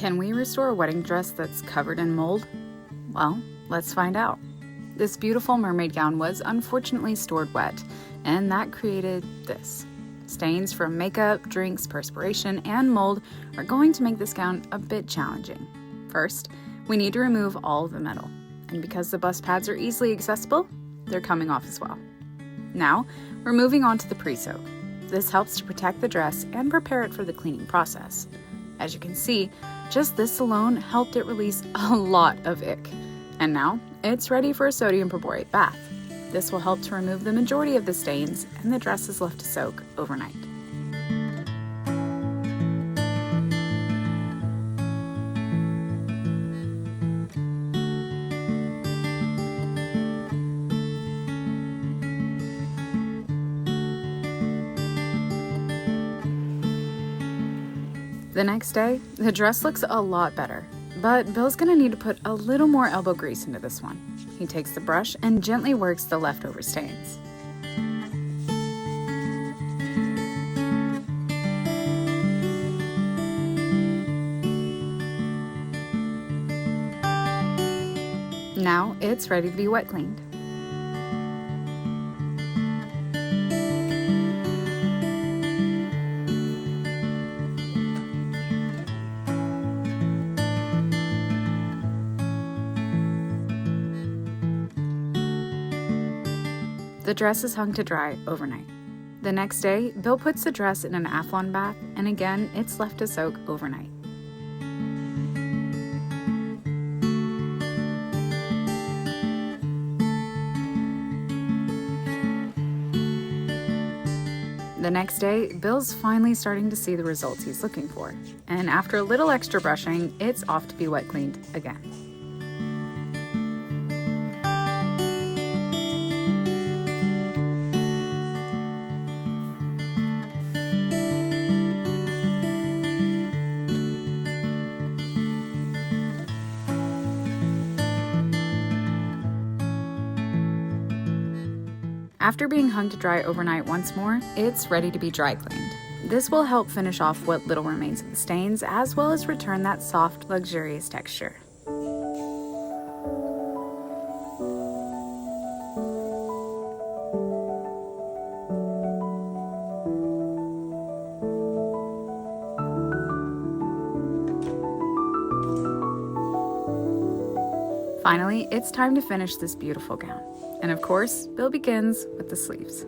Can we restore a wedding dress that's covered in mold? Well, let's find out. This beautiful mermaid gown was unfortunately stored wet, and that created this. Stains from makeup, drinks, perspiration, and mold are going to make this gown a bit challenging. First, we need to remove all of the metal, and because the bust pads are easily accessible, they're coming off as well. Now, we're moving on to the pre-soak. This helps to protect the dress and prepare it for the cleaning process. As you can see, just this alone helped it release a lot of ick. And now, it's ready for a sodium perborate bath. This will help to remove the majority of the stains, and the dress is left to soak overnight. The next day, the dress looks a lot better, but Bill's gonna need to put a little more elbow grease into this one. He takes the brush and gently works the leftover stains. Now it's ready to be wet cleaned. The dress is hung to dry overnight. The next day, Bill puts the dress in an Athlon bath, and again, it's left to soak overnight. The next day, Bill's finally starting to see the results he's looking for, and after a little extra brushing, it's off to be wet cleaned again. After being hung to dry overnight once more, it's ready to be dry cleaned. This will help finish off what little remains of the stains, as well as return that soft, luxurious texture. Finally, it's time to finish this beautiful gown. And of course, Bill begins with the sleeves.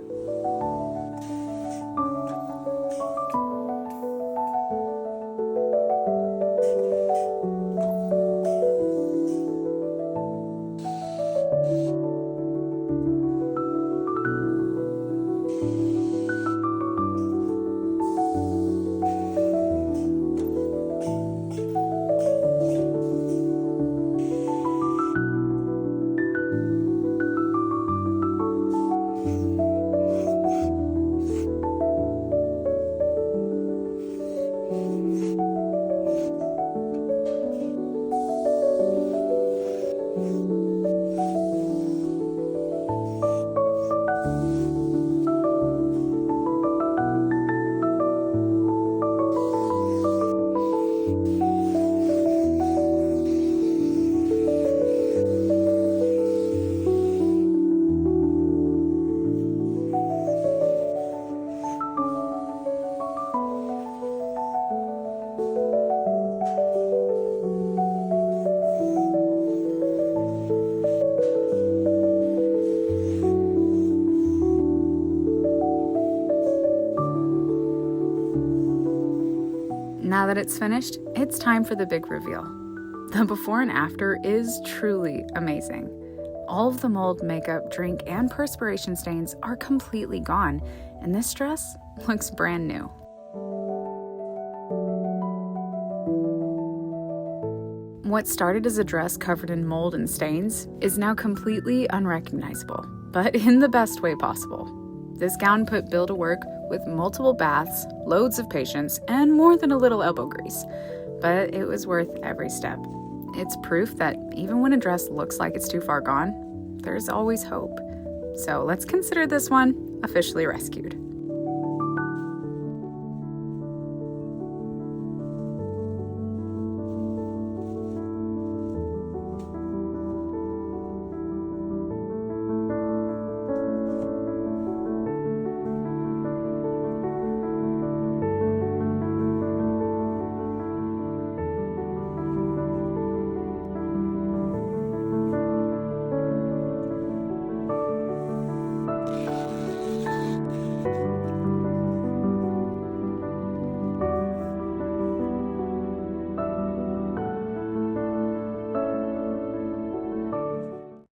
Now that it's finished, it's time for the big reveal. The before and after is truly amazing. All of the mold, makeup, drink, and perspiration stains are completely gone, and this dress looks brand new. What started as a dress covered in mold and stains is now completely unrecognizable, but in the best way possible. This gown put Bill to work with multiple baths, loads of patience, and more than a little elbow grease. But it was worth every step. It's proof that even when a dress looks like it's too far gone, there's always hope. So let's consider this one officially rescued.